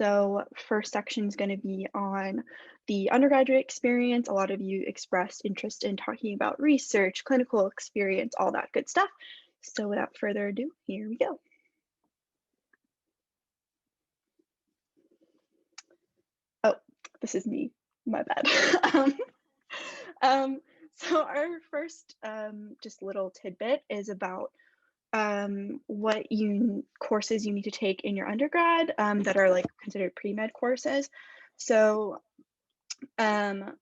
So first section is going to be on the undergraduate experience. A lot of you expressed interest in talking about research, clinical experience, all that good stuff. So without further ado, here we go. Oh, this is me, my bad. So our first just little tidbit is about what courses you need to take in your undergrad that are like considered pre-med courses. So I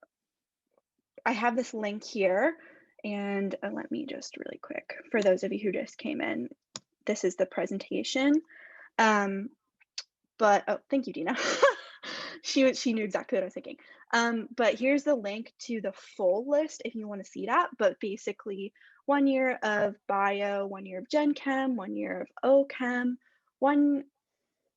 have this link here, and let me just really quick, for those of you who just came in, this is the presentation. But oh, thank you, Dina. She knew exactly what I was thinking. But here's the link to the full list if you want to see that. But basically, 1 year of bio, 1 year of gen chem, 1 year of OChem, 1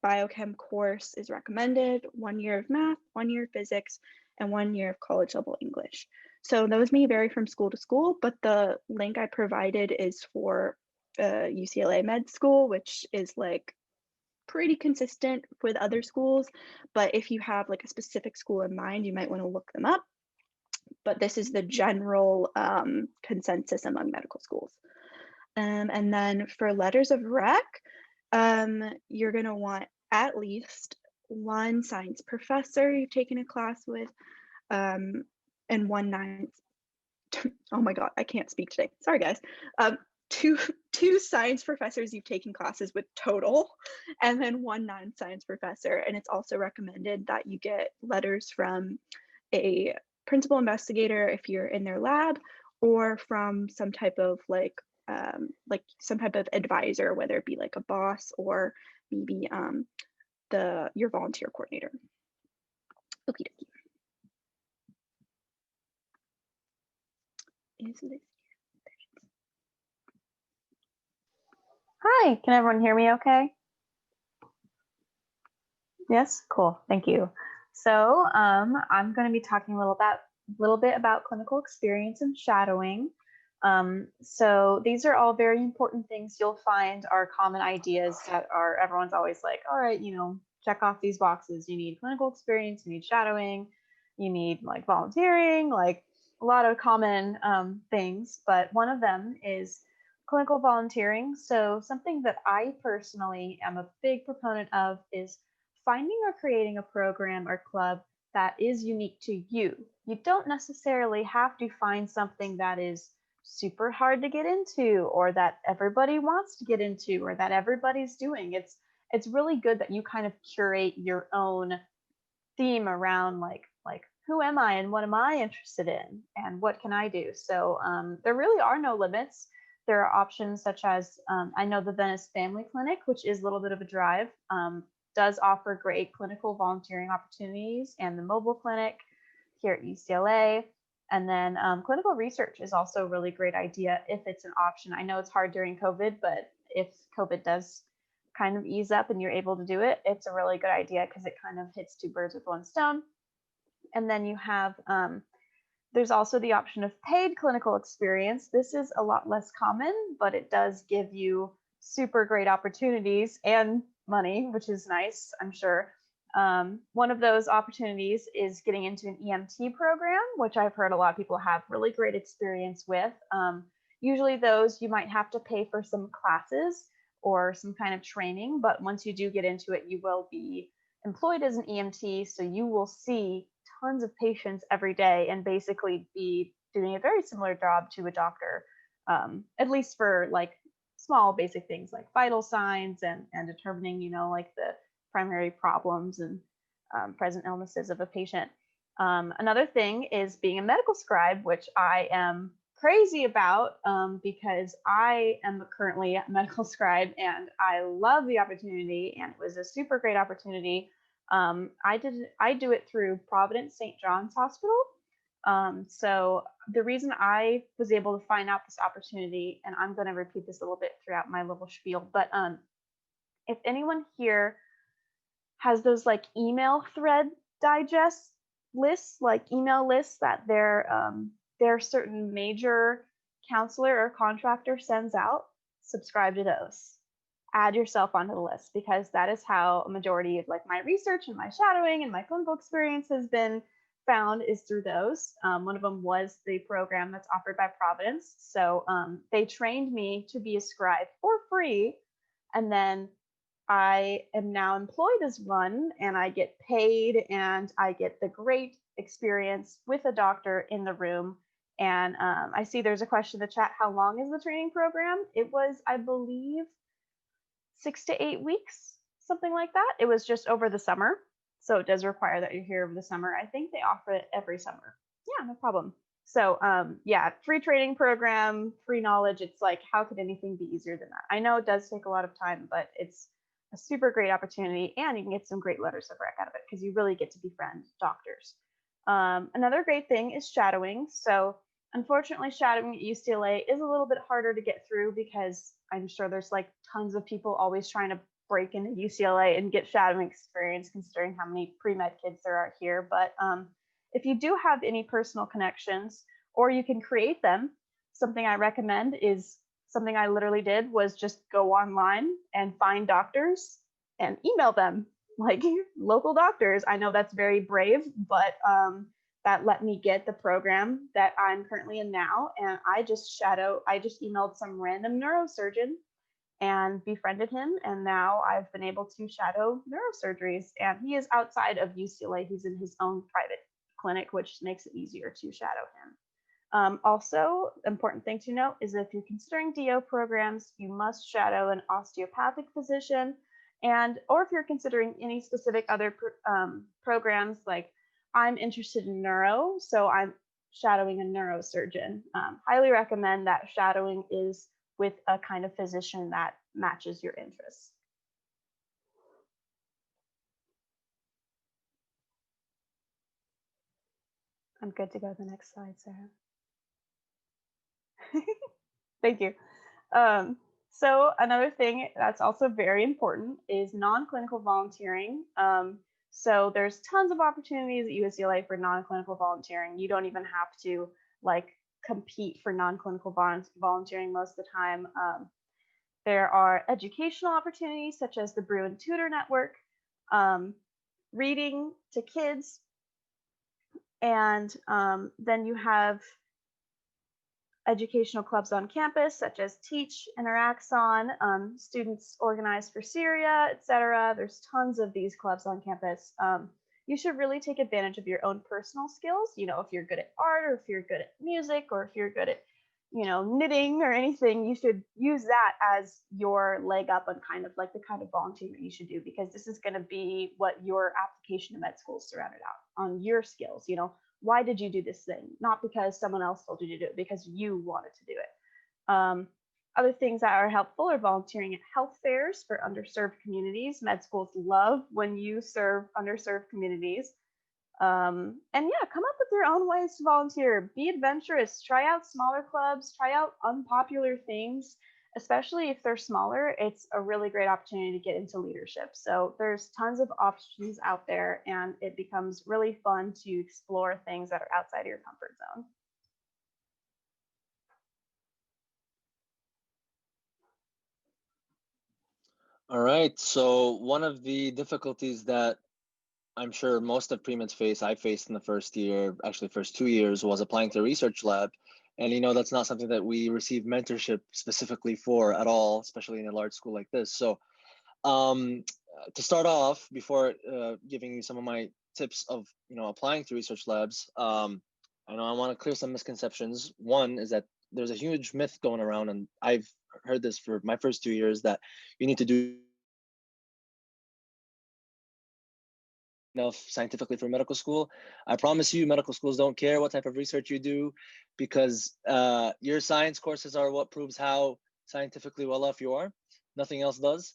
biochem course is recommended, 1 year of math, 1 year of physics, and 1 year of college level English. So those may vary from school to school, but the link I provided is for UCLA Med School, which is like pretty consistent with other schools. But if you have like a specific school in mind, you might want to look them up. But this is the general consensus among medical schools. And then for letters of rec, you're going to want at least 1 science professor you've taken a class with, and 1 ninth. Oh my God, I can't speak today. Sorry, guys. Two science professors you've taken classes with total, and then 1 non-science professor. And it's also recommended that you get letters from a principal investigator if you're in their lab, or from some type of like some type of advisor, whether it be like a boss or maybe your volunteer coordinator. Okie dokie. Is this? Hi, can everyone hear me okay? Yes, cool, thank you. So I'm going to be talking a little bit about clinical experience and shadowing. So these are all very important things you'll find are common ideas that are everyone's always like, all right, check off these boxes. You need clinical experience, you need shadowing, you need like volunteering, like a lot of common things, but one of them is clinical volunteering. So something that I personally am a big proponent of is finding or creating a program or club that is unique to you. You don't necessarily have to find something that is super hard to get into, or that everybody wants to get into, or that everybody's doing. It's really good that you kind of curate your own theme around like who am I and what am I interested in and what can I do? So there really are no limits. There are options such as I know the Venice Family Clinic, which is a little bit of a drive, does offer great clinical volunteering opportunities, and the mobile clinic here at UCLA. And then clinical research is also a really great idea if it's an option. I know it's hard during COVID, but if COVID does kind of ease up and you're able to do it, it's a really good idea because it kind of hits 2 birds with 1 stone. And then you have, there's also the option of paid clinical experience. This is a lot less common, but it does give you super great opportunities and money, which is nice, I'm sure. One of those opportunities is getting into an EMT program, which I've heard a lot of people have really great experience with. Usually those you might have to pay for some classes or some kind of training, but once you do get into it, you will be employed as an EMT, so you will see tons of patients every day and basically be doing a very similar job to a doctor, at least for like small basic things like vital signs and determining, like the primary problems and present illnesses of a patient. Another thing is being a medical scribe, which I am crazy about because I am currently a medical scribe and I love the opportunity, and it was a super great opportunity. I do it through Providence St. John's Hospital. So the reason I was able to find out this opportunity, and I'm going to repeat this a little bit throughout my little spiel, but if anyone here has those like email thread digest lists, like email lists that their certain major counselor or contractor sends out, subscribe to those. add yourself onto the list, because that is how a majority of like my research and my shadowing and my clinical experience has been found, is through those. One of them was the program that's offered by Providence. So they trained me to be a scribe for free. And then I am now employed as one, and I get paid, and I get the great experience with a doctor in the room. And I see there's a question in the chat, how long is the training program? It was, I believe, 6 to 8 weeks, something like that. It was just over the summer. So it does require that you're here over the summer. I think they offer it every summer. Yeah, no problem. So yeah, free training program, free knowledge. It's like, how could anything be easier than that? I know it does take a lot of time, but it's a super great opportunity, and you can get some great letters of rec out of it because you really get to befriend doctors. Another great thing is shadowing. So unfortunately, shadowing at UCLA is a little bit harder to get through, because I'm sure there's like tons of people always trying to break into UCLA and get shadowing experience, considering how many pre-med kids there are here. But if you do have any personal connections, or you can create them, something I recommend is something I literally did, was just go online and find doctors and email them, like local doctors. I know that's very brave, but that let me get the program that I'm currently in now. And I just emailed some random neurosurgeon and befriended him. And now I've been able to shadow neurosurgeries. And he is outside of UCLA. He's in his own private clinic, which makes it easier to shadow him. Also, important thing to note is if you're considering DO programs, you must shadow an osteopathic physician, or if you're considering any specific other programs, like I'm interested in neuro, so I'm shadowing a neurosurgeon. Highly recommend that shadowing is with a kind of physician that matches your interests. I'm good to go to the next slide, Sarah. Thank you. So another thing that's also very important is non-clinical volunteering. So there's tons of opportunities at UCLA for non-clinical volunteering. You don't even have to like compete for non-clinical volunteering most of the time. There are educational opportunities such as the Brew and Tutor Network, reading to kids, and then you have educational clubs on campus such as Teach, Interaxon, Students Organized for Syria, etc. There's tons of these clubs on campus. You should really take advantage of your own personal skills. You know, if you're good at art, or if you're good at music, or if you're good at, you know, knitting or anything, you should use that as your leg up on kind of like the kind of volunteering that you should do, because this is going to be what your application to med school is surrounded out on, your skills. You know, why did you do this thing? Not because someone else told you to do it, because you wanted to do it. Other things that are helpful are volunteering at health fairs for underserved communities. Med schools love when you serve underserved communities. And yeah, come up with your own ways to volunteer. Be adventurous. Try out smaller clubs. Try out unpopular things. Especially if they're smaller, it's a really great opportunity to get into leadership. So there's tons of options out there, and it becomes really fun to explore things that are outside of your comfort zone. All right, so one of the difficulties that I'm sure most of pre-meds face, I faced in the first year, actually first 2 years, was applying to a research lab. And you know, that's not something that we receive mentorship specifically for at all, especially in a large school like this. So to start off, before giving you some of my tips of, you know, applying to research labs, I know I want to clear some misconceptions. One is that there's a huge myth going around, and I've heard this for my first 2 years, that you need to do enough scientifically for medical school. I promise you, medical schools don't care what type of research you do, because your science courses are what proves how scientifically well off you are. Nothing else does.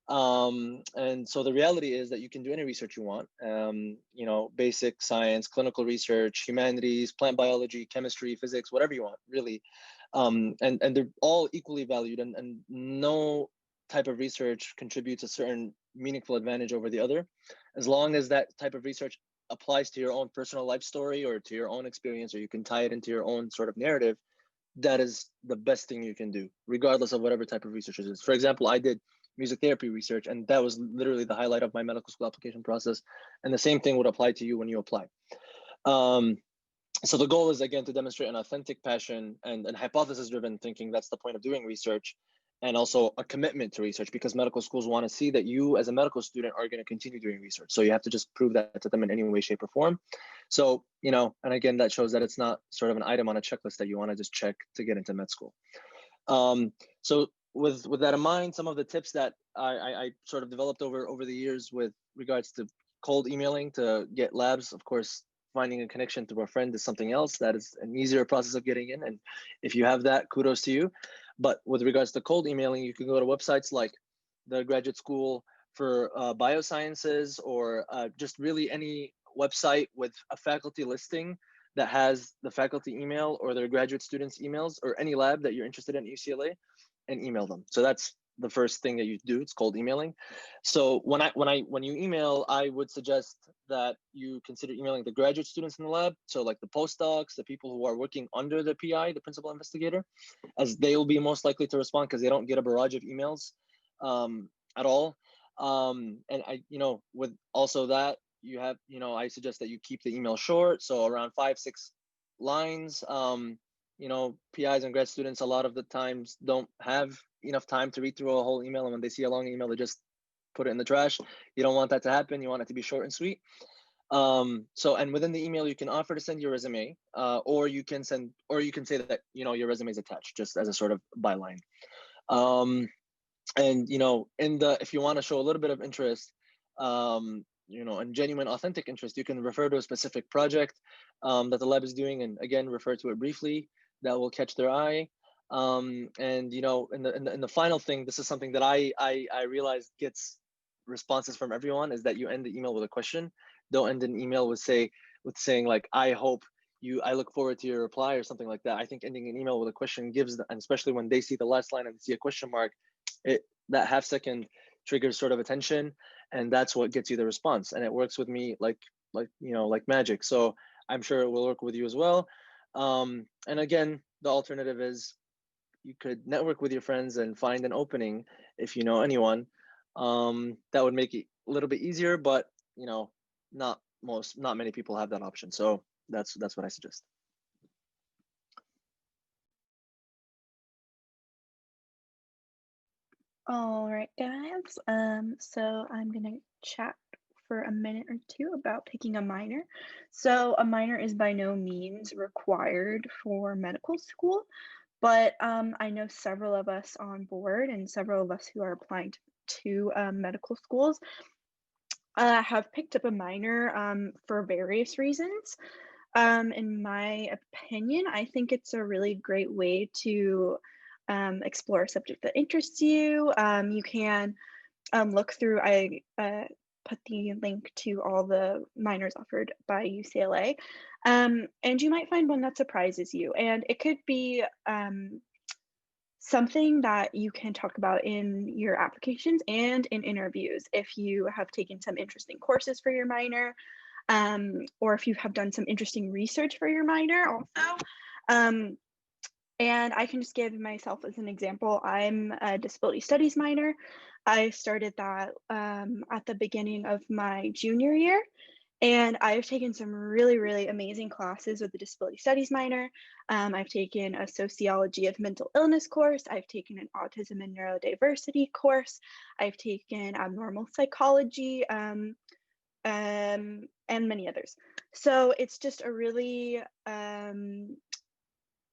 And so the reality is that you can do any research you want. You know, basic science, clinical research, humanities, plant biology, chemistry, physics, whatever you want, really. And they're all equally valued, and no type of research contributes a certain meaningful advantage over the other, as long as that type of research applies to your own personal life story or to your own experience, or you can tie it into your own sort of narrative. That is the best thing you can do, regardless of whatever type of research it is. For example, I did music therapy research. And that was literally the highlight of my medical school application process. And the same thing would apply to you when you apply. So the goal is, again, to demonstrate an authentic passion and hypothesis-driven thinking. That's the point of doing research, and also a commitment to research, because medical schools want to see that you as a medical student are going to continue doing research. So you have to just prove that to them in any way, shape, or form. So, you know, and again, that shows that it's not sort of an item on a checklist that you want to just check to get into med school. So with that in mind, some of the tips that I sort of developed over the years with regards to cold emailing to get labs. Of course, finding a connection through a friend is something else. That is an easier process of getting in. And if you have that, kudos to you. But with regards to cold emailing, you can go to websites like the Graduate School for Biosciences, or just really any website with a faculty listing that has the faculty email or their graduate students' emails, or any lab that you're interested in at UCLA, and email them. So that's the first thing that you do. It's cold emailing. So when you email, I would suggest that you consider emailing the graduate students in the lab. So like the postdocs, the people who are working under the PI, the principal investigator, as they will be most likely to respond because they don't get a barrage of emails at all. And I, you know, with also that, you have, you know, I suggest that you keep the email short. So around 5-6 lines. You know, PIs and grad students a lot of the times don't have enough time to read through a whole email, and when they see a long email, they just put it in the trash. You don't want that to happen. You want it to be short and sweet. So, and within the email, you can offer to send your resume, or you can say that, you know, your resume is attached, just as a sort of byline. And, you know, if you want to show a little bit of interest, you know, and genuine, authentic interest, you can refer to a specific project that the lab is doing, and again, refer to it briefly. That will catch their eye. And, you know, in the final thing, this is something that I realized gets responses from everyone, is that you end the email with a question. Don't end an email with saying like, I look forward to your reply, or something like that. I think ending an email with a question gives, and especially when they see the last line and they see a question mark, that half second triggers sort of attention, and that's what gets you the response. And it works with me like you know, like magic. So I'm sure it will work with you as well. And again, the alternative is you could network with your friends and find an opening if you know anyone. That would make it a little bit easier, but, you know, not many people have that option. So that's what I suggest. All right, guys. So I'm gonna chat for a minute or two about picking a minor. So a minor is by no means required for medical school, but I know several of us on board and several of us who are applying to medical schools have picked up a minor for various reasons. In my opinion, I think it's a really great way to explore a subject that interests you. You can look through, I put the link to all the minors offered by UCLA, and you might find one that surprises you. And it could be something that you can talk about in your applications and in interviews if you have taken some interesting courses for your minor, or if you have done some interesting research for your minor also. And I can just give myself as an example. I'm a disability studies minor. I started that at the beginning of my junior year, and I've taken some really, really amazing classes with the disability studies minor. I've taken a sociology of mental illness course. I've taken an autism and neurodiversity course. I've taken abnormal psychology, and many others. So it's just a really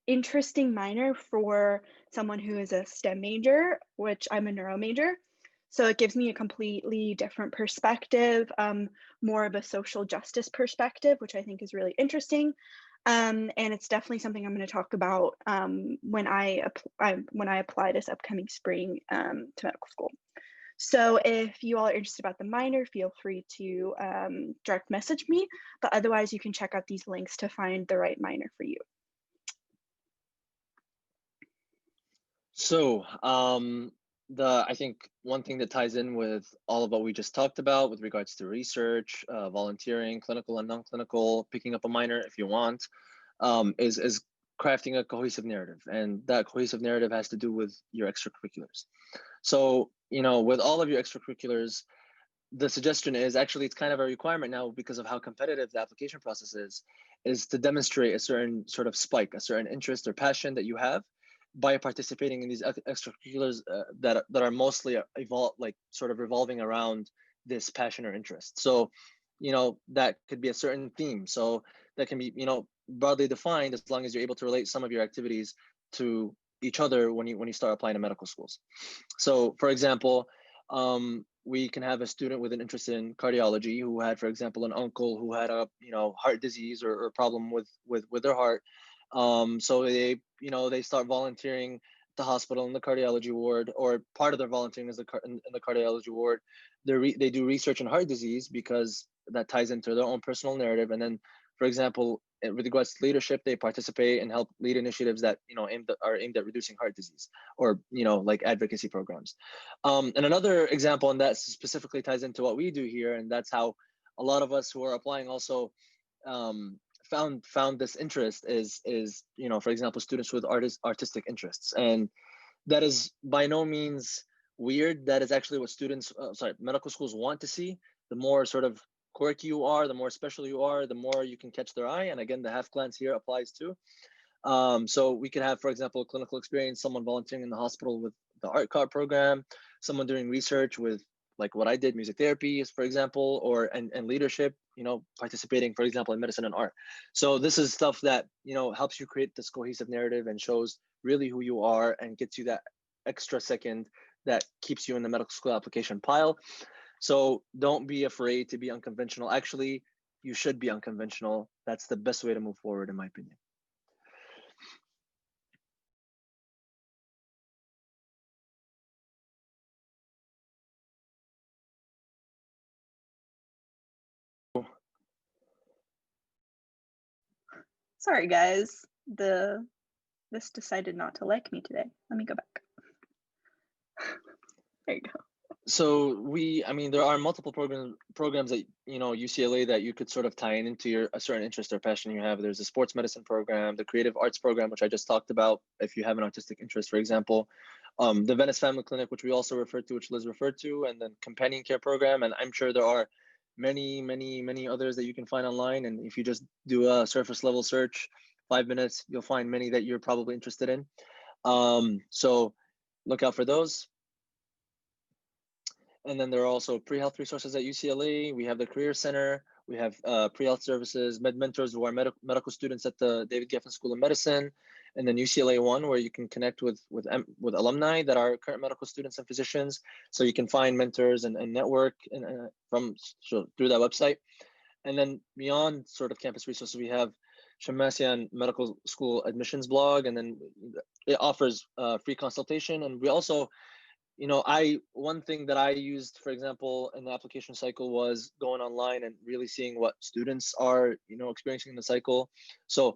interesting minor for someone who is a STEM major, which I'm a neuro major. So it gives me a completely different perspective, more of a social justice perspective, which I think is really interesting. And it's definitely something I'm going to talk about when I apply this upcoming spring to medical school. So if you all are interested about the minor, feel free to direct message me, but otherwise you can check out these links to find the right minor for you. So I think one thing that ties in with all of what we just talked about with regards to research, volunteering, clinical and non-clinical, picking up a minor if you want, is crafting a cohesive narrative, and that cohesive narrative has to do with your extracurriculars. So, with all of your extracurriculars, the suggestion is actually, it's kind of a requirement now because of how competitive the application process is to demonstrate a certain sort of spike, a certain interest or passion that you have by participating in these extracurriculars that are mostly sort of revolving around this passion or interest. So, that could be a certain theme. So that can be, broadly defined, as long as you're able to relate some of your activities to each other when you start applying to medical schools. So, for example, we can have a student with an interest in cardiology who had, for example, an uncle who had a heart disease or problem with their heart. So they start volunteering at the hospital in the cardiology ward, or part of their volunteering is in the cardiology ward. They do research in heart disease because that ties into their own personal narrative. And then, for example, with regards to leadership, they participate and help lead initiatives that are aimed at reducing heart disease, or like advocacy programs. And another example, and that specifically ties into what we do here, and that's how a lot of us who are applying also found this interest is for example, students with artistic interests. And that is by no means weird. That is actually what medical schools want to see. The more sort of quirky you are, the more special you are, the more you can catch their eye. And again, the half glance here applies too. So we could have, for example, a clinical experience, someone volunteering in the hospital with the art card program, someone doing research with, like what I did, music therapy, for example, and leadership, participating, for example, in medicine and art. So this is stuff that, helps you create this cohesive narrative and shows really who you are and gets you that extra second that keeps you in the medical school application pile. So don't be afraid to be unconventional. Actually, you should be unconventional. That's the best way to move forward, in my opinion. Sorry, guys. This decided not to like me today. Let me go back. There you go. So there are multiple programs at UCLA that you could sort of tie into a certain interest or passion you have. There's a sports medicine program, the creative arts program, which I just talked about, if you have an artistic interest, for example, the Venice Family Clinic, which we also referred to, which Liz referred to, and then companion care program. And I'm sure there are many others that you can find online. And if you just do a surface level search, 5 minutes, you'll find many that you're probably interested in. So look out for those. And then there are also pre-health resources at UCLA. We have the Career Center. We have pre-health services, med mentors who are medical students at the David Geffen School of Medicine, and then UCLA One, where you can connect with alumni that are current medical students and physicians. So you can find mentors and network through that website. And then beyond sort of campus resources, we have Shamasian Medical School admissions blog, and then it offers free consultation. And we also, one thing that I used, for example, in the application cycle was going online and really seeing what students are, experiencing in the cycle. So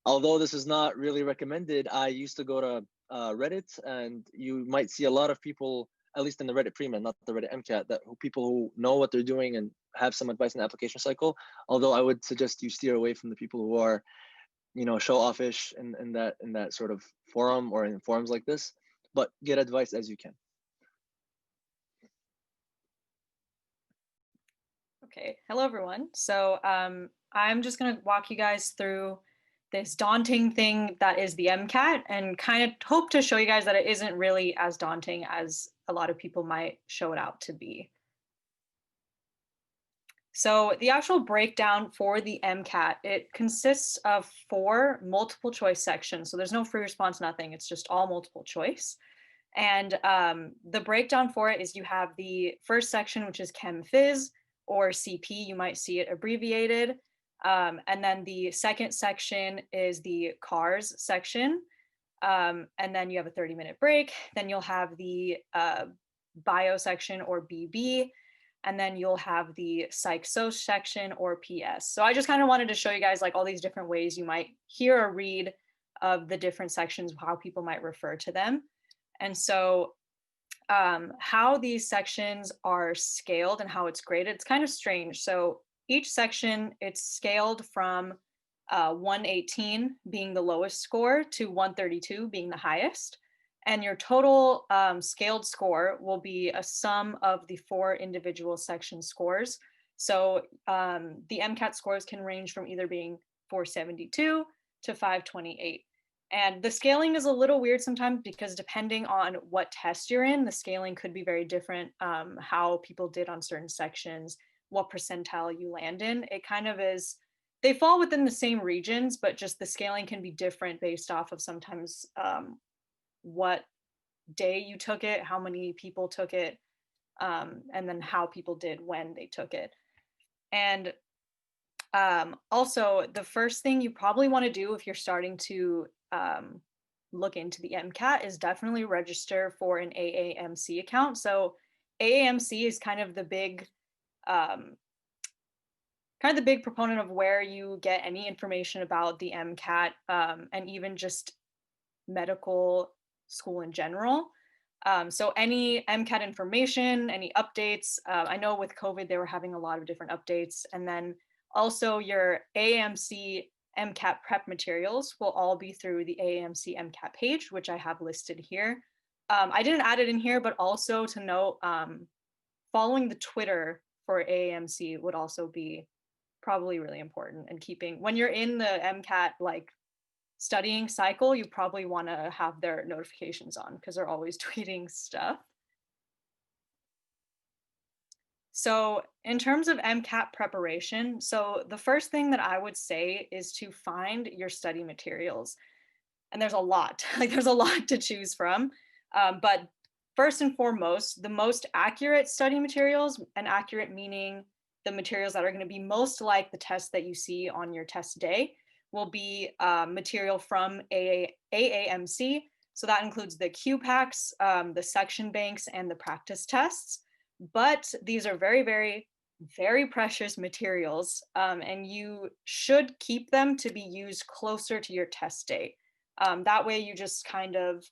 although this is not really recommended, I used to go to Reddit, and you might see a lot of people, at least in the Reddit Premed, not the Reddit MCAT, people who know what they're doing and have some advice in the application cycle. Although I would suggest you steer away from the people who are, show-offish in that sort of forum or in forums like this, but get advice as you can. Okay, hello everyone. So I'm just gonna walk you guys through this daunting thing that is the MCAT, and kind of hope to show you guys that it isn't really as daunting as a lot of people might show it out to be. So the actual breakdown for the MCAT, it consists of 4 multiple choice sections. So there's no free response, nothing. It's just all multiple choice. And the breakdown for it is you have the first section, which is Chem Phys, or CP, you might see it abbreviated. And then the second section is the CARS section. And then you have a 30-minute break. Then you'll have the bio section, or BB. And then you'll have the psych-soc section, or PS. So I just kind of wanted to show you guys like all these different ways you might hear or read of the different sections, how people might refer to them. And so how these sections are scaled and how it's graded, it's kind of strange. So each section, it's scaled from 118 being the lowest score to 132 being the highest. And your total scaled score will be a sum of the 4 individual section scores. So the MCAT scores can range from either being 472 to 528. And the scaling is a little weird sometimes because depending on what test you're in, the scaling could be very different, how people did on certain sections, what percentile you land in. It kind of is, they fall within the same regions, but just the scaling can be different based off of sometimes what day you took it, how many people took it, and then how people did when they took it. And also, the first thing you probably want to do if you're starting to look into the MCAT is definitely register for an AAMC account. So AAMC is kind of the big proponent of where you get any information about the MCAT and even just medical school in general. So any MCAT information, any updates, I know with COVID, they were having a lot of different updates. And then also your AAMC MCAT prep materials will all be through the AAMC MCAT page, which I have listed here. I didn't add it in here, but also to note, following the Twitter for AAMC would also be probably really important. And keeping, when you're in the MCAT like studying cycle, you probably want to have their notifications on because they're always tweeting stuff. So in terms of MCAT preparation, so the first thing that I would say is to find your study materials. And there's a lot, like there's a lot to choose from. But first and foremost, the most accurate study materials, and accurate meaning the materials that are going to be most like the test that you see on your test day, will be material from AAMC. So that includes the QPACs, the section banks, and the practice tests. But these are very, very, very precious materials, and you should keep them to be used closer to your test date. That way you just kind of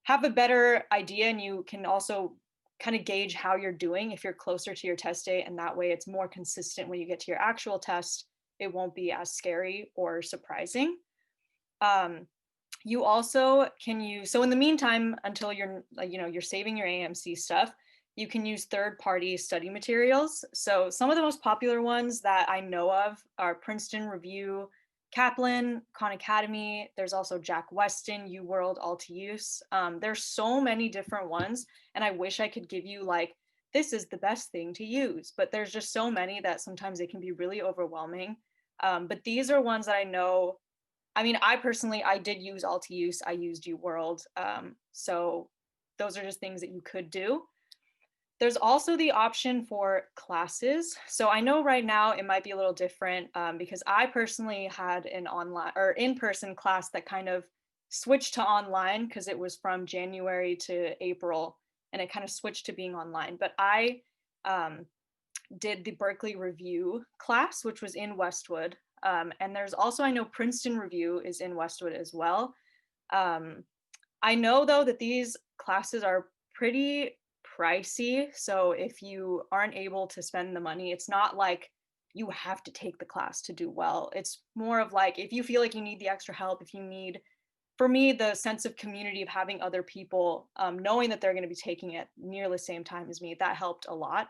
have a better idea, and you can also kind of gauge how you're doing if you're closer to your test date, and that way it's more consistent when you get to your actual test. It won't be as scary or surprising. You also can use, so in the meantime, until you're saving your AMC stuff, you can use third-party study materials. So some of the most popular ones that I know of are Princeton Review, Kaplan, Khan Academy. There's also Jack Weston, UWorld, Altius. There's so many different ones, and I wish I could give you like, this is the best thing to use, but there's just so many that sometimes it can be really overwhelming. But these are ones that I know. I mean, I did use Altius, I used UWorld. So those are just things that you could do. There's also the option for classes. So I know right now it might be a little different because I personally had an online or in-person class that kind of switched to online because it was from January to April, and it kind of switched to being online. But I did the Berkeley Review class, which was in Westwood. And there's also, I know Princeton Review is in Westwood as well. I know though that these classes are pretty pricey. So if you aren't able to spend the money, it's not like you have to take the class to do well. It's more of like, if you feel like you need the extra help, if you need, for me, the sense of community of having other people, knowing that they're going to be taking it near the same time as me, that helped a lot.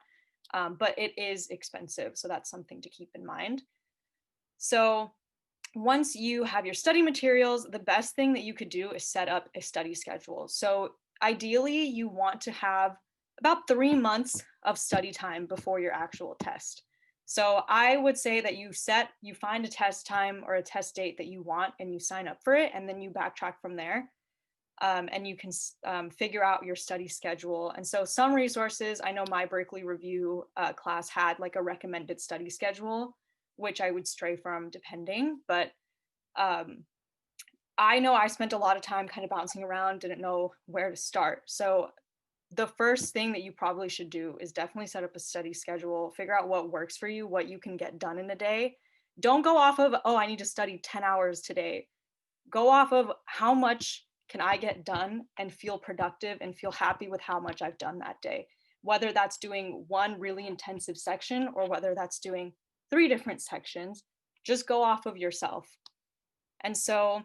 But it is expensive. So that's something to keep in mind. So once you have your study materials, the best thing that you could do is set up a study schedule. So ideally, you want to have about 3 months of study time before your actual test. So I would say that you find a test time or a test date that you want, and you sign up for it, and then you backtrack from there. And you can figure out your study schedule. And so some resources, I know my Berkeley Review class had like a recommended study schedule, which I would stray from depending, but I know I spent a lot of time kind of bouncing around, didn't know where to start. So the first thing that you probably should do is definitely set up a study schedule, figure out what works for you, what you can get done in a day. Don't go off of, oh, I need to study 10 hours today. Go off of how much can I get done and feel productive and feel happy with how much I've done that day. Whether that's doing one really intensive section or whether that's doing 3 different sections, just go off of yourself. And so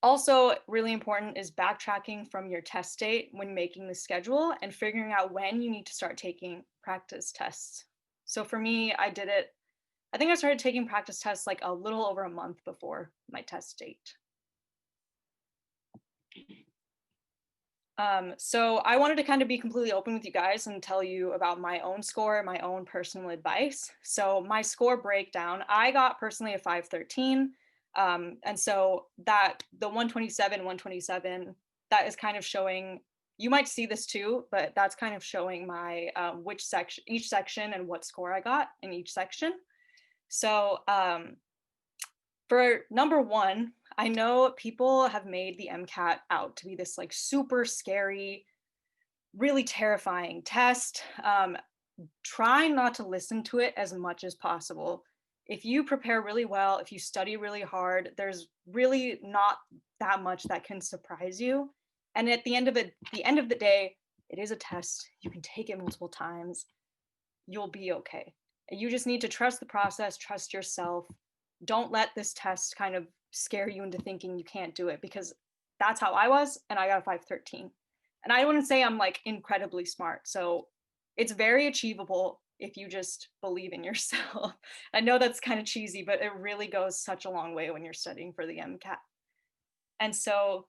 also really important is backtracking from your test date when making the schedule and figuring out when you need to start taking practice tests. So for me, I think I started taking practice tests like a little over a month before my test date. So I wanted to kind of be completely open with you guys and tell you about my own score, my own personal advice. So my score breakdown, I got personally a 513. And so that the 127, that is kind of showing, you might see this too, but that's kind of showing my each section and what score I got in each section. So for number one, I know people have made the MCAT out to be this like super scary, really terrifying test. Try not to listen to it as much as possible. If you prepare really well, if you study really hard, there's really not that much that can surprise you. And at the end of the day, it is a test. You can take it multiple times. You'll be okay. You just need to trust the process, trust yourself. Don't let this test kind of scare you into thinking you can't do it, because that's how I was, and I got a 513. And I wouldn't say I'm like incredibly smart. So it's very achievable if you just believe in yourself. I know that's kind of cheesy, but it really goes such a long way when you're studying for the MCAT. And so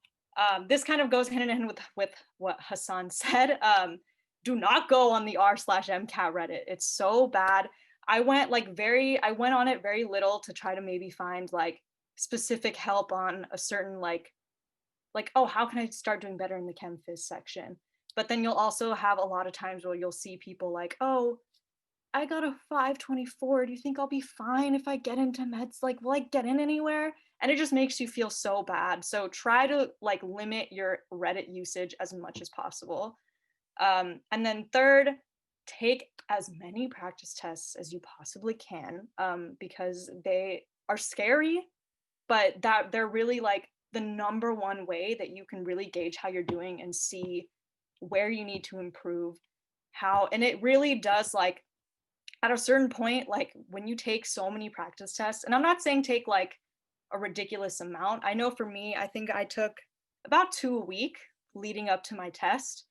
this kind of goes hand in hand with what Hassan said. Do not go on the r/MCAT Reddit. It's so bad. I went on it very little to try to maybe find like specific help on a certain like, oh, how can I start doing better in the Chem Phys section? But then you'll also have a lot of times where you'll see people like, oh, I got a 524. Do you think I'll be fine if I get into meds? Like, will I get in anywhere? And it just makes you feel so bad. So try to like limit your Reddit usage as much as possible. And then third, take as many practice tests as you possibly can, because they are scary, but that they're really like the number one way that you can really gauge how you're doing and see where you need to improve, and it really does, like, at a certain point, like when you take so many practice tests, and I'm not saying take like a ridiculous amount. I know for me, I think I took about 2 a week leading up to my test.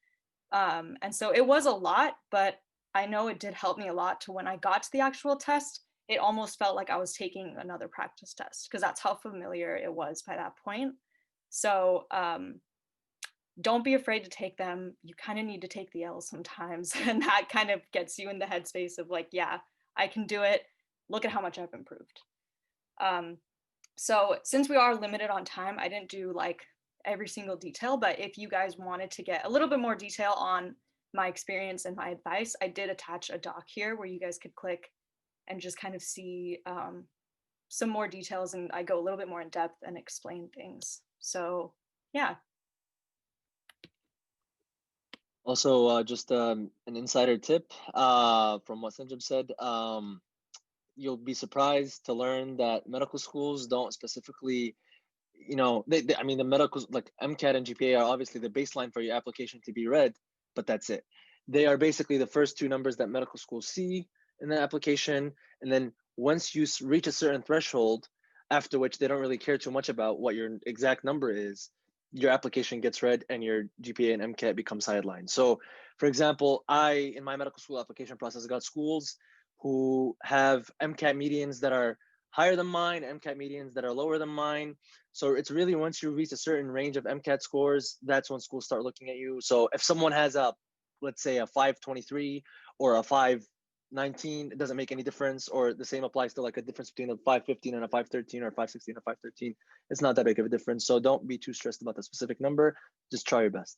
And so it was a lot, but I know it did help me a lot to when I got to the actual test, it almost felt like I was taking another practice test because that's how familiar it was by that point. So don't be afraid to take them. You kind of need to take the L sometimes. And that kind of gets you in the headspace of like, yeah, I can do it. Look at how much I've improved. So since we are limited on time, I didn't do like every single detail, but if you guys wanted to get a little bit more detail on my experience and my advice, I did attach a doc here where you guys could click and just kind of see some more details, and I go a little bit more in depth and explain things. So yeah. Also, just an insider tip from what Sanjib said. You'll be surprised to learn that medical schools don't specifically, I mean, the medicals like MCAT and GPA are obviously the baseline for your application to be read, but that's it. They are basically the first two numbers that medical schools see in the application. And then once you reach a certain threshold, after which they don't really care too much about what your exact number is, your application gets read and your GPA and MCAT become sidelined. So for example, in my medical school application process, got schools who have MCAT medians that are higher than mine, MCAT medians that are lower than mine. So it's really once you reach a certain range of MCAT scores, that's when schools start looking at you. So if someone has let's say a 523 or a 519, it doesn't make any difference, or the same applies to like a difference between a 515 and a 513 or 516 and a 513. It's not that big of a difference. So don't be too stressed about the specific number. Just try your best.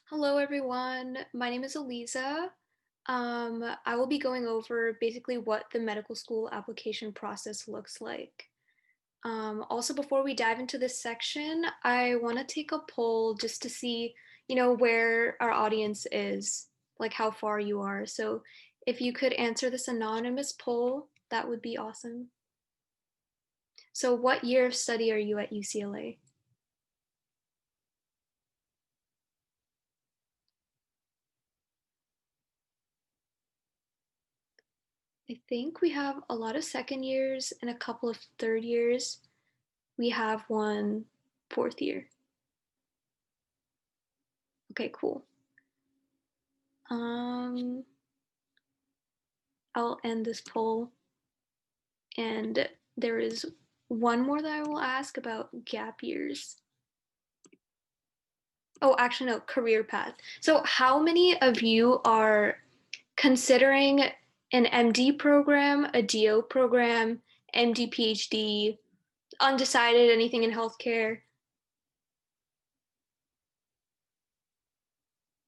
Hello, everyone. My name is Eliza. I will be going over basically what the medical school application process looks like. Also, before we dive into this section, I want to take a poll just to see, where our audience is, like how far you are. So if you could answer this anonymous poll, that would be awesome. So what year of study are you at UCLA? I think we have a lot of second years and a couple of third years. We have one fourth year. Okay, cool. I'll end this poll. And there is one more that I will ask about gap years. Oh, actually, no, career path. So how many of you are considering an MD program, a DO program, MD, PhD, undecided, anything in healthcare?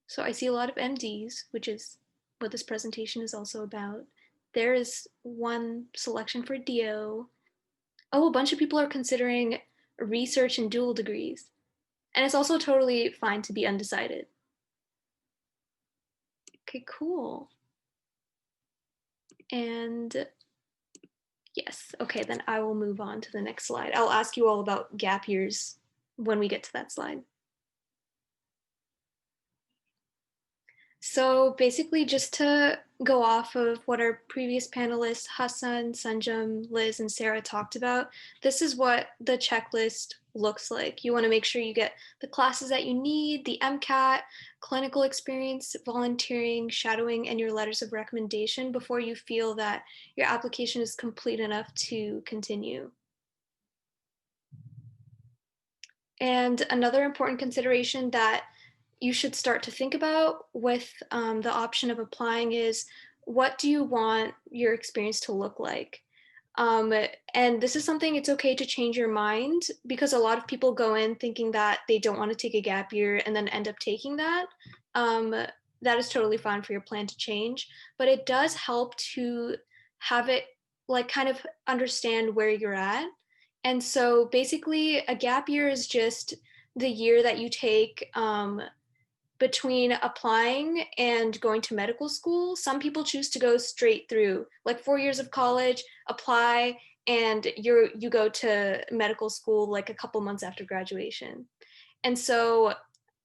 So I see a lot of MDs, which is what this presentation is also about. There is one selection for DO. Oh, a bunch of people are considering research and dual degrees. And it's also totally fine to be undecided. Okay, cool. And yes, okay, then I will move on to the next slide. I'll ask you all about gap years when we get to that slide. So basically, just to go off of what our previous panelists, Hassan, Sanjam, Liz, and Sarah talked about, this is what the checklist looks like. You want to make sure you get the classes that you need, the MCAT, clinical experience, volunteering, shadowing, and your letters of recommendation before you feel that your application is complete enough to continue. And another important consideration that you should start to think about with the option of applying is, what do you want your experience to look like? And this is something, it's okay to change your mind, because a lot of people go in thinking that they don't want to take a gap year and then end up taking that. That is totally fine for your plan to change, but it does help to have it like kind of understand where you're at. And so basically a gap year is just the year that you take between applying and going to medical school. Some people choose to go straight through, like 4 years of college, apply, and you go to medical school like a couple months after graduation. And so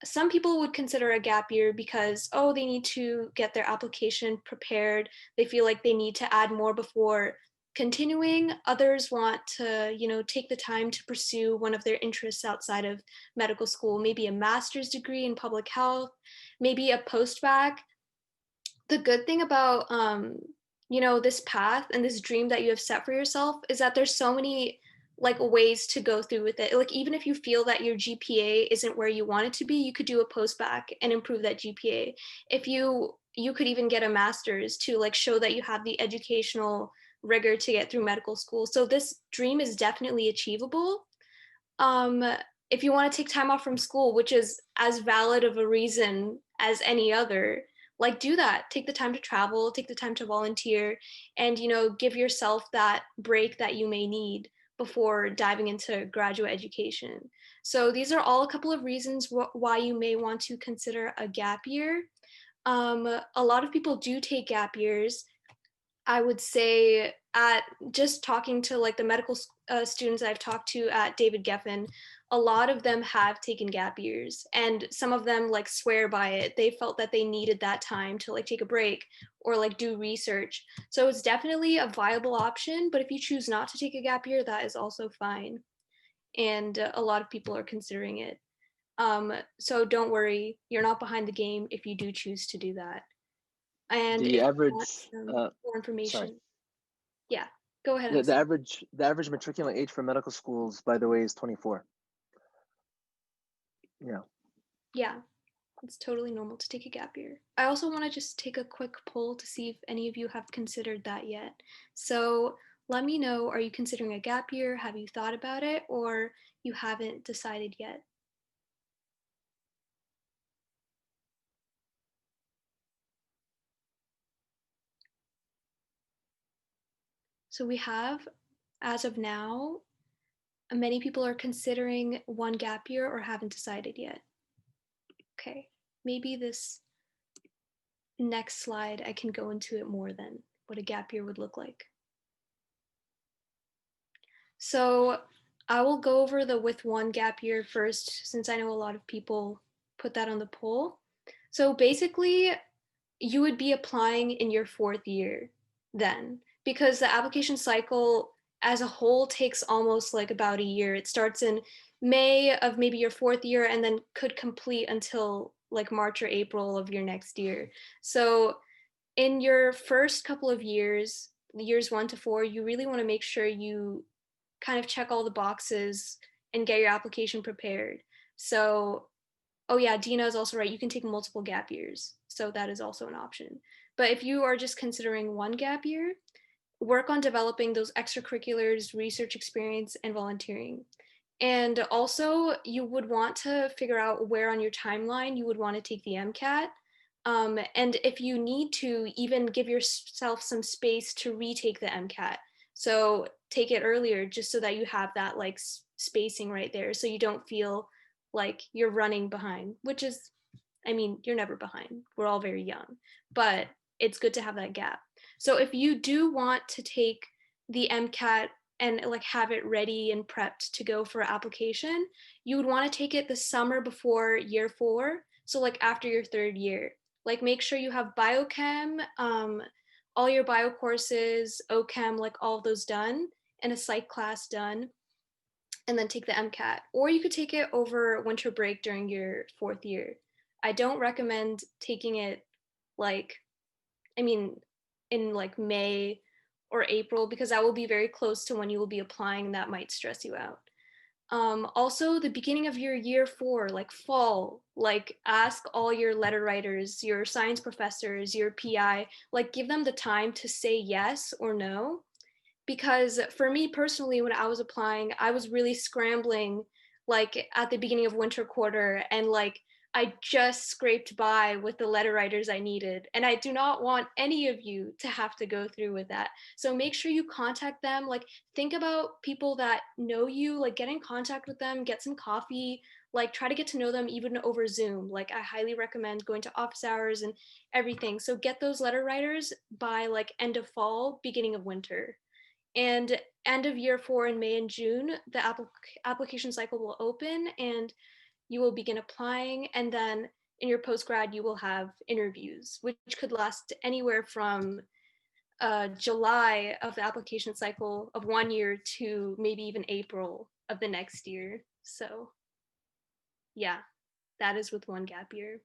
some people would consider a gap year because, oh, they need to get their application prepared. They feel like they need to add more before continuing. Others want to, take the time to pursue one of their interests outside of medical school, maybe a master's degree in public health, maybe a post-bac. The good thing about, this path and this dream that you have set for yourself is that there's so many like ways to go through with it. Like, even if you feel that your GPA isn't where you want it to be, you could do a post-bac and improve that GPA. If you could even get a master's to like show that you have the educational rigor to get through medical school. So this dream is definitely achievable. If you want to take time off from school, which is as valid of a reason as any other, like, do that. Take the time to travel, take the time to volunteer, and give yourself that break that you may need before diving into graduate education. So these are all a couple of reasons why you may want to consider a gap year. A lot of people do take gap years. I would say, at just talking to like the medical students I've talked to at David Geffen, a lot of them have taken gap years, and some of them like swear by it. They felt that they needed that time to like take a break or like do research. So it's definitely a viable option, but if you choose not to take a gap year, that is also fine. And a lot of people are considering it. So don't worry, you're not behind the game if you do choose to do that. And The if you average, want some more information, sorry. Yeah, go ahead. The average matriculant age for medical schools, by the way, is 24. Yeah, it's totally normal to take a gap year. I also want to just take a quick poll to see if any of you have considered that yet. So let me know, are you considering a gap year? Have you thought about it, or you haven't decided yet? So we have, as of now, many people are considering one gap year or haven't decided yet. Okay, maybe this next slide I can go into it more than what a gap year would look like. So I will go over the with one gap year first, since I know a lot of people put that on the poll. So basically, you would be applying in your fourth year then. because the application cycle as a whole takes almost like about a year. It starts in May of maybe your 4th year and then could complete until like March or April of your next year. So in your first couple of years, years 1 to 4, you really want to make sure you kind of check all the boxes and get your application prepared. So, oh yeah, Dina is also right. You can take multiple gap years. So that is also an option. But if you are just considering one gap year, work on developing those extracurriculars, research experience, and volunteering. And also, you would want to figure out where on your timeline you would want to take the MCAT. And if you need to, even give yourself some space to retake the MCAT. So take it earlier just so that you have that like spacing right there so you don't feel like you're running behind, which is, I mean, you're never behind. We're all very young, but it's good to have that gap. So if you do want to take the MCAT and like have it ready and prepped to go for application, you would want to take it the summer before year 4. So like after your 3rd year, like make sure you have biochem, all your bio courses, OChem, like all of those done, and a psych class done, and then take the MCAT. Or you could take it over winter break during your 4th year. I don't recommend taking it like, I mean, in like May or April, because that will be very close to when you will be applying and that might stress you out. Also, the beginning of your year 4, like fall, like ask all your letter writers, your science professors, your PI, like give them the time to say yes or no. Because for me personally, when I was applying, I was really scrambling like at the beginning of winter quarter, and like I just scraped by with the letter writers I needed. And I do not want any of you to have to go through with that. So make sure you contact them. Like think about people that know you, like get in contact with them, get some coffee, like try to get to know them even over Zoom. Like I highly recommend going to office hours and everything. So get those letter writers by like end of fall, beginning of winter. And end of year 4 in May and June, the application cycle will open and you will begin applying. And then in your postgrad, you will have interviews, which could last anywhere from July of the application cycle of 1 year to maybe even April of the next year. So yeah, that is with one gap year.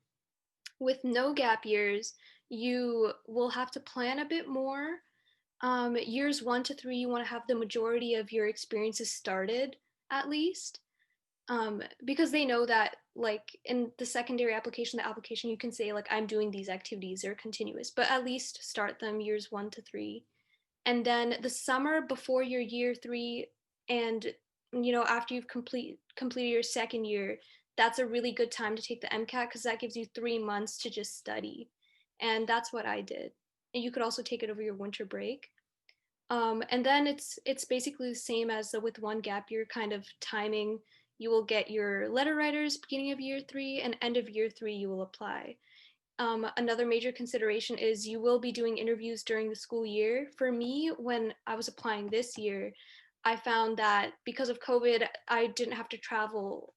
With no gap years, you will have to plan a bit more. Years 1 to 3, you want to have the majority of your experiences started at least, because they know that like in the secondary application, the application, you can say like, I'm doing these activities, they're continuous, but at least start them years 1 to 3. And then the summer before your year 3, and you know, after you've completed your 2nd year, that's a really good time to take the MCAT because that gives you 3 months to just study. And that's what I did. And you could also take it over your winter break. And then it's basically the same as with one gap year kind of timing. You will get your letter writers beginning of year 3, and end of year 3 you will apply. Another major consideration is you will be doing interviews during the school year. For me, when I was applying this year, I found that because of COVID, I didn't have to travel,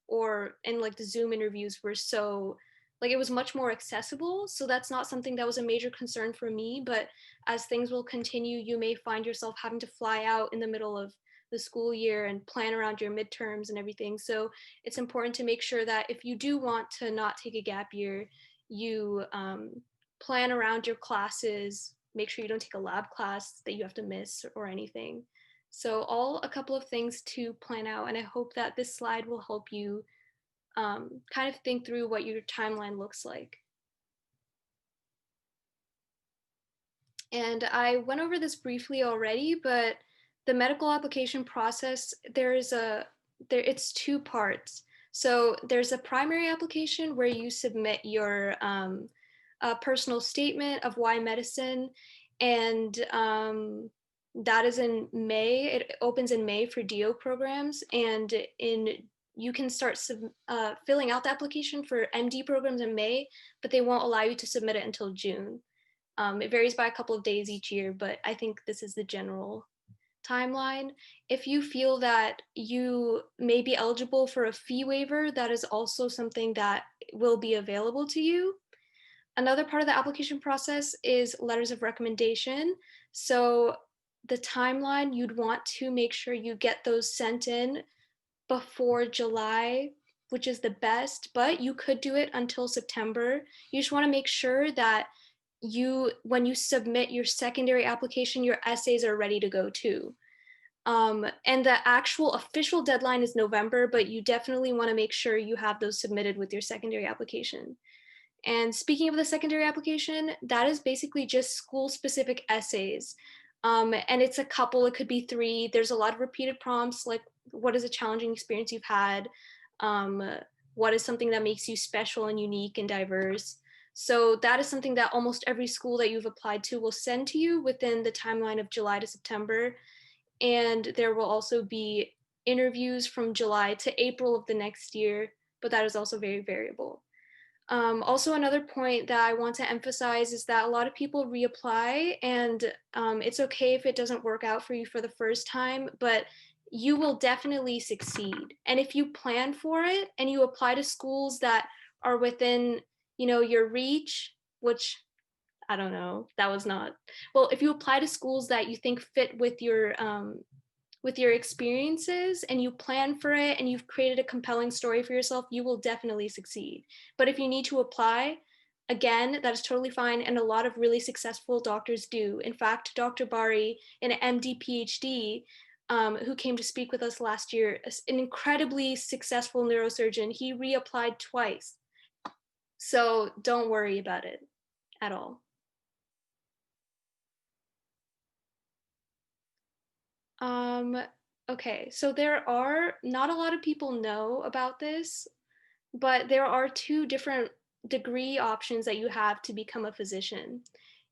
and like the Zoom interviews were so, like it was much more accessible. So that's not something that was a major concern for me. But as things will continue, you may find yourself having to fly out in the middle of the school year and plan around your midterms and everything. So it's important to make sure that if you do want to not take a gap year, you plan around your classes, make sure you don't take a lab class that you have to miss or anything. So a couple of things to plan out, and I hope that this slide will help you kind of think through what your timeline looks like. And I went over this briefly already, but the medical application process, it's 2 parts. So there's a primary application where you submit your personal statement of why medicine, and that is in May. It opens in May for DO programs, and you can start filling out the application for MD programs in May, but they won't allow you to submit it until June. It varies by a couple of days each year, but I think this is the general timeline. If you feel that you may be eligible for a fee waiver, that is also something that will be available to you. Another part of the application process is letters of recommendation. So the timeline, you'd want to make sure you get those sent in before July, which is the best, but you could do it until September. You just want to make sure that when you submit your secondary application, your essays are ready to go too. And the actual official deadline is November, but you definitely want to make sure you have those submitted with your secondary application. And speaking of the secondary application, that is basically just school-specific essays. And it's a couple, it could be 3. There's a lot of repeated prompts, like what is a challenging experience you've had? What is something that makes you special and unique and diverse? So that is something that almost every school that you've applied to will send to you within the timeline of July to September. And there will also be interviews from July to April of the next year, but that is also very variable. Also, another point that I want to emphasize is that a lot of people reapply, and it's okay if it doesn't work out for you for the first time, but you will definitely succeed. And if you plan for it and you apply to schools that are within, your reach, which I don't know, that was not, well, if you apply to schools that you think fit with your experiences and you plan for it and you've created a compelling story for yourself, you will definitely succeed. But if you need to apply, again, that is totally fine. And a lot of really successful doctors do. In fact, Dr. Bari, an MD PhD, who came to speak with us last year, an incredibly successful neurosurgeon, he reapplied twice. So don't worry about it at all. Okay, so there are, not a lot of people know about this, but there are 2 different degree options that you have to become a physician.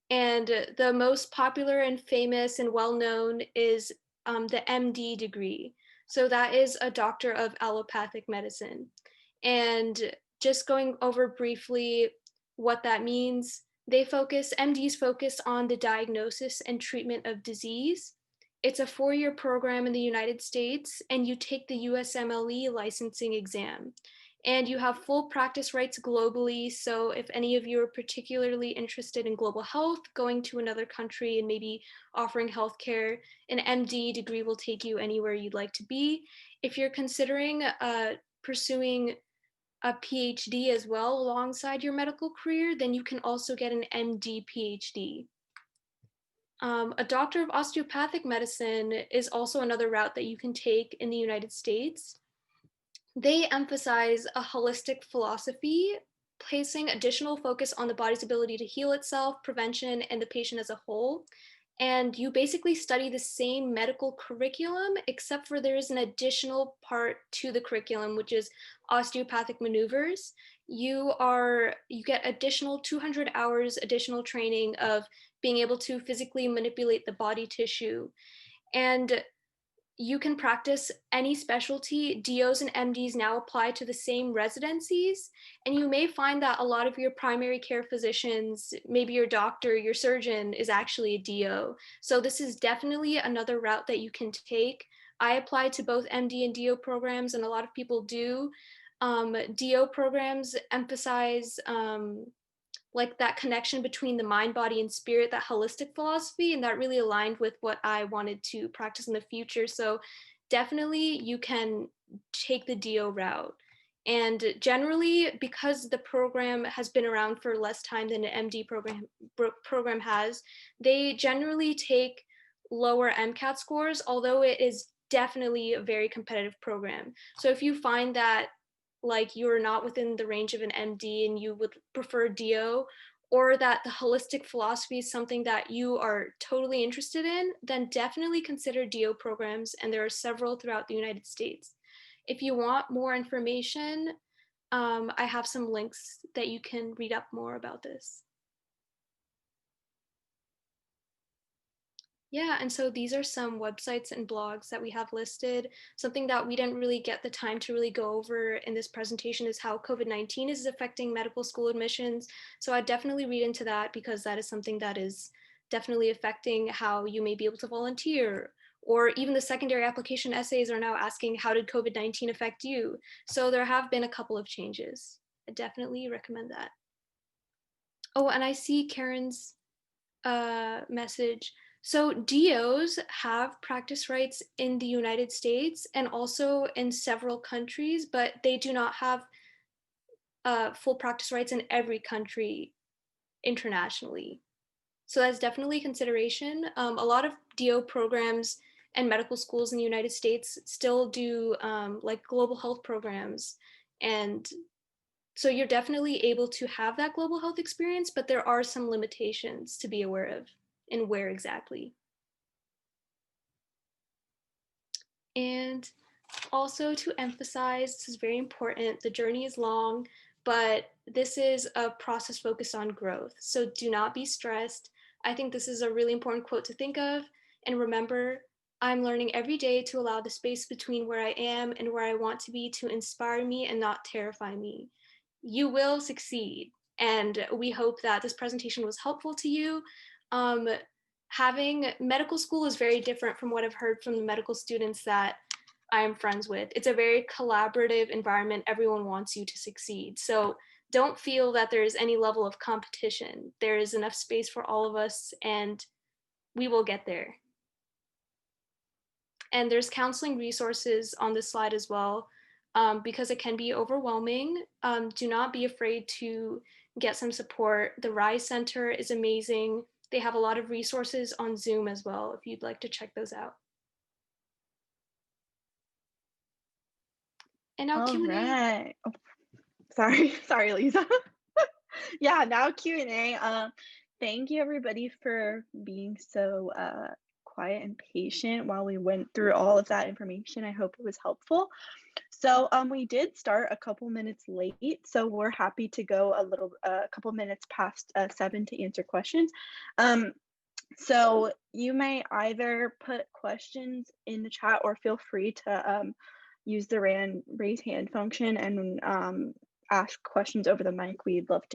And the most popular and famous and well-known is the MD degree. So that is a doctor of allopathic medicine. And just going over briefly what that means, MDs focus on the diagnosis and treatment of disease. It's a 4-year program in the United States, and you take the USMLE licensing exam. And you have full practice rights globally, so if any of you are particularly interested in global health, going to another country and maybe offering healthcare, an MD degree will take you anywhere you'd like to be. If you're considering pursuing a PhD as well alongside your medical career, then you can also get an MD PhD. A doctor of osteopathic medicine is also another route that you can take in the United States. They emphasize a holistic philosophy, placing additional focus on the body's ability to heal itself, prevention, and the patient as a whole. And you basically study the same medical curriculum, except for there is an additional part to the curriculum, which is osteopathic maneuvers. You get additional 200 hours additional training of being able to physically manipulate the body tissue. And you can practice any specialty. DOs and MDs now apply to the same residencies, and you may find that a lot of your primary care physicians, maybe your doctor, your surgeon, is actually a DO. So this is definitely another route that you can take. I applied to both MD and DO programs, and a lot of people do. DO programs emphasize like that connection between the mind, body, and spirit, that holistic philosophy, and that really aligned with what I wanted to practice in the future. So definitely you can take the DO route. And generally, because the program has been around for less time than an MD program has, they generally take lower MCAT scores, although it is definitely a very competitive program. So if you find that like you're not within the range of an MD and you would prefer DO, or that the holistic philosophy is something that you are totally interested in, then definitely consider DO programs, and there are several throughout the United States. If you want more information, I have some links that you can read up more about this. Yeah, and so these are some websites and blogs that we have listed. Something that we didn't really get the time to really go over in this presentation is how COVID-19 is affecting medical school admissions. So I'd definitely read into that, because that is something that is definitely affecting how you may be able to volunteer. Or even the secondary application essays are now asking, how did COVID-19 affect you? So there have been a couple of changes. I definitely recommend that. Oh, and I see Karen's message. So DOs have practice rights in the United States and also in several countries, but they do not have full practice rights in every country internationally. So that's definitely a consideration. A lot of DO programs and medical schools in the United States still do like global health programs. And so you're definitely able to have that global health experience, but there are some limitations to be aware of and where exactly. And also to emphasize, this is very important, the journey is long, but this is a process focused on growth. So do not be stressed. I think this is a really important quote to think of. And remember, I'm learning every day to allow the space between where I am and where I want to be to inspire me and not terrify me. You will succeed. And we hope that this presentation was helpful to you. Having medical school is very different from what I've heard from the medical students that I am friends with. It's a very collaborative environment. Everyone wants you to succeed. So don't feel that there's any level of competition. There is enough space for all of us, and we will get there. And there's counseling resources on this slide as well, because it can be overwhelming. Do not be afraid to get some support. The RISE Center is amazing. They have a lot of resources on Zoom as well, if you'd like to check those out. And now All Q&A. right. Oh, sorry, Lisa. Yeah, now Q&A. Thank you everybody for being so quiet and patient while we went through all of that information. I hope it was helpful. So we did start a couple minutes late, so we're happy to go a couple minutes past 7 to answer questions. So you may either put questions in the chat or feel free to use the raise hand function and ask questions over the mic. We'd love to